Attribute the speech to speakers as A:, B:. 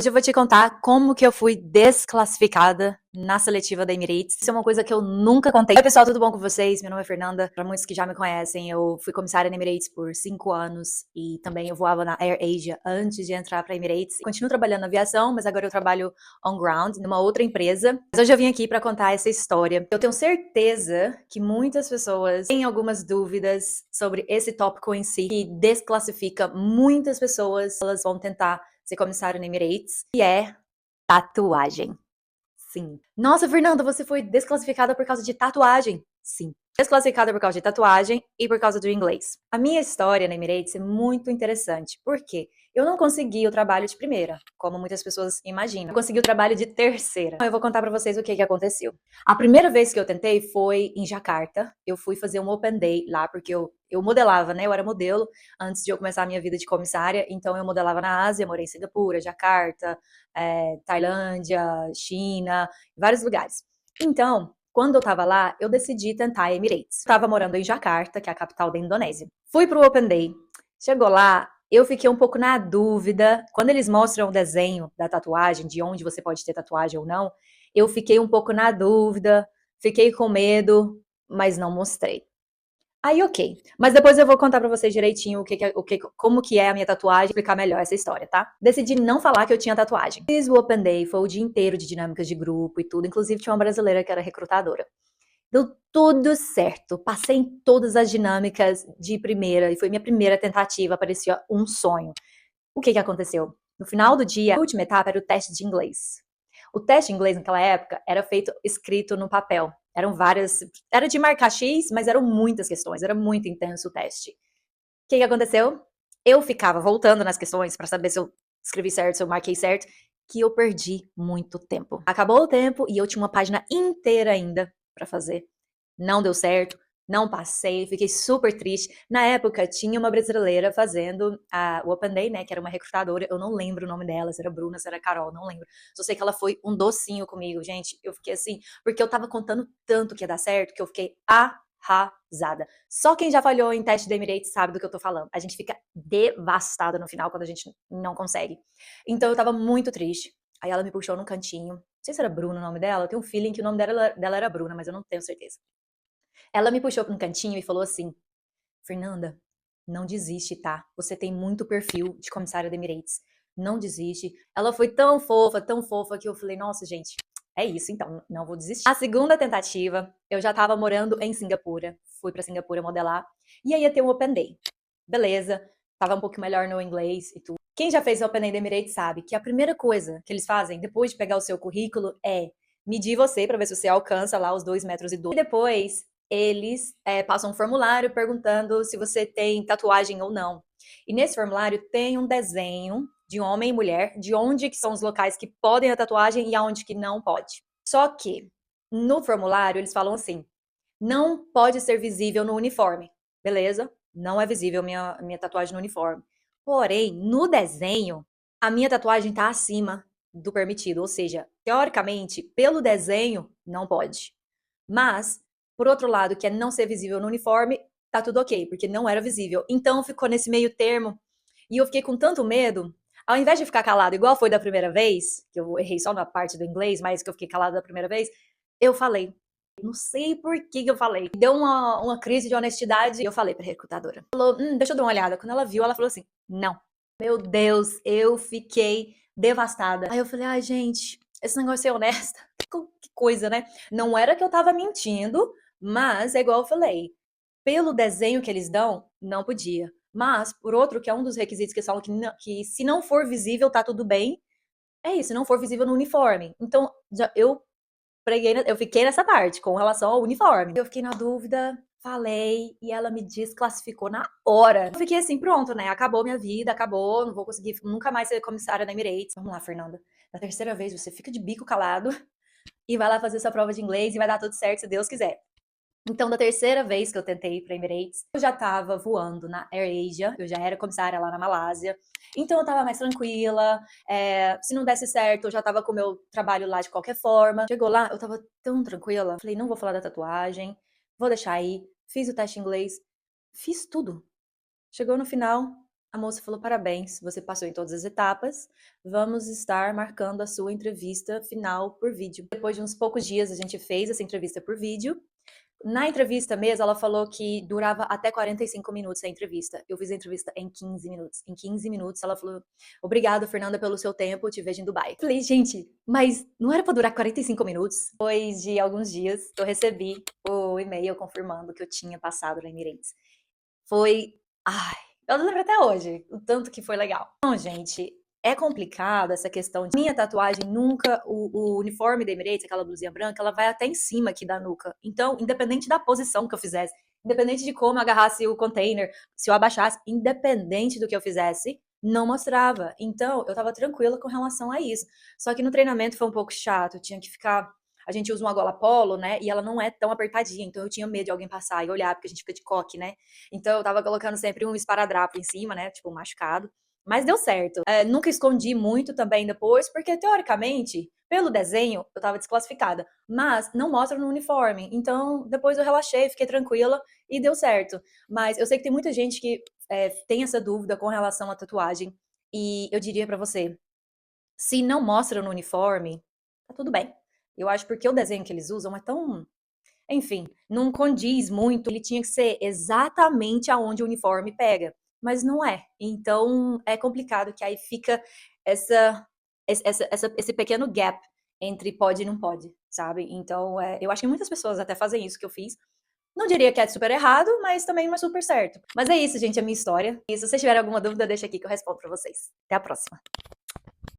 A: Hoje eu vou te contar como que eu fui desclassificada na seletiva da Emirates. Isso é uma coisa que eu nunca contei. Oi, pessoal, tudo bom com vocês? Meu nome é Fernanda. Para muitos que já me conhecem, eu fui comissária na Emirates por 5 anos e também eu voava na Air Asia antes de entrar para a Emirates. Continuo trabalhando na aviação, mas agora eu trabalho on ground numa outra empresa. Mas hoje eu vim aqui para contar essa história. Eu tenho certeza que muitas pessoas têm algumas dúvidas sobre esse tópico em si, que desclassifica muitas pessoas. Elas vão tentar ser comissário na Emirates, que é tatuagem. Sim. Nossa, Fernanda, você foi desclassificada por causa de tatuagem. Sim. Desclassificada por causa de tatuagem e por causa do inglês. A minha história na Emirates é muito interessante. Por quê? Eu não consegui o trabalho de primeira, como muitas pessoas imaginam. Eu consegui o trabalho de terceira. Eu vou contar pra vocês o que aconteceu. A primeira vez que eu tentei foi em Jacarta. Eu fui fazer um Open Day lá, porque eu modelava, né? Eu era modelo antes de eu começar a minha vida de comissária. Então eu modelava na Ásia, morei em Singapura, Jacarta, Tailândia, China, vários lugares. Então, quando eu tava lá, eu decidi tentar a Emirates. Tava morando em Jacarta, que é a capital da Indonésia. Fui pro Open Day. Chegou lá, eu fiquei um pouco na dúvida. Quando eles mostram o desenho da tatuagem, de onde você pode ter tatuagem ou não, eu fiquei um pouco na dúvida, fiquei com medo, mas não mostrei. Aí, ok. Mas depois eu vou contar pra vocês direitinho como que é a minha tatuagem, explicar melhor essa história, tá? Decidi não falar que eu tinha tatuagem. Fiz o Open Day, foi o dia inteiro de dinâmicas de grupo e tudo. Inclusive, tinha uma brasileira que era recrutadora. Deu tudo certo. Passei em todas as dinâmicas de primeira e foi minha primeira tentativa. Parecia um sonho. O que aconteceu? No final do dia, a última etapa era o teste de inglês. O teste de inglês naquela época era feito escrito no papel. Eram várias. Era de marcar X, mas eram muitas questões. Era muito intenso o teste. O que aconteceu? Eu ficava voltando nas questões para saber se eu escrevi certo, se eu marquei certo, que eu perdi muito tempo. Acabou o tempo e eu tinha uma página inteira ainda para fazer. Não deu certo, não passei, fiquei super triste. Na época, tinha uma brasileira fazendo o Open Day, né, que era uma recrutadora, eu não lembro o nome dela, se era Bruna, se era Carol, não lembro. Só sei que ela foi um docinho comigo, gente, eu fiquei assim, porque eu tava contando tanto que ia dar certo, que eu fiquei arrasada. Só quem já falhou em teste da Emirates sabe do que eu tô falando. A gente fica devastada no final quando a gente não consegue. Então eu tava muito triste. Aí ela me puxou num cantinho. Não sei se era Bruna o nome dela, eu tenho um feeling que o nome dela era Bruna, mas eu não tenho certeza. Ela me puxou para um cantinho e falou assim: Fernanda, não desiste, tá? Você tem muito perfil de comissária da Emirates. Não desiste. Ela foi tão fofa que eu falei: nossa, gente, é isso então, não vou desistir. A segunda tentativa, eu já tava morando em Singapura. Fui para Singapura modelar. E aí ia ter um Open Day. Beleza, tava um pouco melhor no inglês e tudo. Quem já fez o Open Day da Emirates sabe que a primeira coisa que eles fazem depois de pegar o seu currículo é medir você para ver se você alcança lá os 2,12 metros. E depois eles passam um formulário perguntando se você tem tatuagem ou não. E nesse formulário tem um desenho de homem e mulher, de onde que são os locais que podem a tatuagem e aonde que não pode. Só que no formulário eles falam assim: não pode ser visível no uniforme. Beleza? Não é visível minha tatuagem no uniforme. Porém, no desenho, a minha tatuagem tá acima do permitido. Ou seja, teoricamente, pelo desenho, não pode. Mas, por outro lado, que é não ser visível no uniforme, tá tudo ok, porque não era visível. Então ficou nesse meio termo. E eu fiquei com tanto medo, ao invés de ficar calado, igual foi da primeira vez, que eu errei só na parte do inglês, mas que eu fiquei calada da primeira vez, eu falei. Não sei por que eu falei. Deu uma crise de honestidade e eu falei pra recrutadora. Falou, deixa eu dar uma olhada. Quando ela viu, ela falou assim, não. Meu Deus, eu fiquei devastada. Aí eu falei, ai, gente, esse negócio é honesto. Que coisa, né? Não era que eu tava mentindo, mas é igual eu falei. Pelo desenho que eles dão, não podia. Mas, por outro, que é um dos requisitos que eles falam que se não for visível, tá tudo bem. É isso, se não for visível no uniforme. Então, eu fiquei nessa parte com relação ao uniforme. Eu fiquei na dúvida, falei e ela me desclassificou na hora. Eu fiquei assim, pronto, né? Acabou minha vida, acabou, não vou conseguir nunca mais ser comissária da Emirates. Vamos lá, Fernanda. Da terceira vez você fica de bico calado e vai lá fazer sua prova de inglês e vai dar tudo certo se Deus quiser. Então, da terceira vez que eu tentei ir para Emirates, eu já estava voando na Air Asia, eu já era comissária lá na Malásia, então eu estava mais tranquila, se não desse certo, eu já estava com o meu trabalho lá de qualquer forma. Chegou lá, eu estava tão tranquila, falei, não vou falar da tatuagem, vou deixar aí, fiz o teste em inglês, fiz tudo. Chegou no final, A moça falou: "Parabéns, você passou em todas as etapas. Vamos estar marcando a sua entrevista final por vídeo". Depois de uns poucos dias, a gente fez essa entrevista por vídeo. Na entrevista mesmo, ela falou que durava até 45 minutos a entrevista. Eu fiz a entrevista em 15 minutos. Em 15 minutos, ela falou: "Obrigada, Fernanda, pelo seu tempo, te vejo em Dubai". Falei: "Gente, mas não era pra durar 45 minutos?". Depois de alguns dias, eu recebi o e-mail confirmando que eu tinha passado na Emirates. Foi, ai, eu lembro até hoje o tanto que foi legal. Então, gente, é complicado essa questão de minha tatuagem nunca o uniforme da Emirates, aquela blusinha branca, ela vai até em cima aqui da nuca. Então, independente da posição que eu fizesse, independente de como eu agarrasse o container, se eu abaixasse, independente do que eu fizesse, não mostrava. Então, eu tava tranquila com relação a isso. Só que no treinamento foi um pouco chato, tinha que ficar, a gente usa uma gola polo, né? E ela não é tão apertadinha, então eu tinha medo de alguém passar e olhar, porque a gente fica de coque, né? Então eu tava colocando sempre um esparadrapo em cima, né? Tipo, um machucado. Mas deu certo. Nunca escondi muito também depois, porque teoricamente, pelo desenho, eu tava desclassificada. Mas não mostra no uniforme. Então depois eu relaxei, fiquei tranquila e deu certo. Mas eu sei que tem muita gente que tem essa dúvida com relação à tatuagem. E eu diria pra você, se não mostra no uniforme, tá tudo bem. Eu acho porque o desenho que eles usam é tão, enfim, não condiz muito, ele tinha que ser exatamente aonde o uniforme pega, mas não é. Então é complicado que aí fica essa, esse pequeno gap entre pode e não pode, sabe? Então eu acho que muitas pessoas até fazem isso que eu fiz. Não diria que é super errado, mas também não é super certo. Mas é isso, gente, a minha história. E se vocês tiverem alguma dúvida, deixa aqui que eu respondo pra vocês. Até a próxima.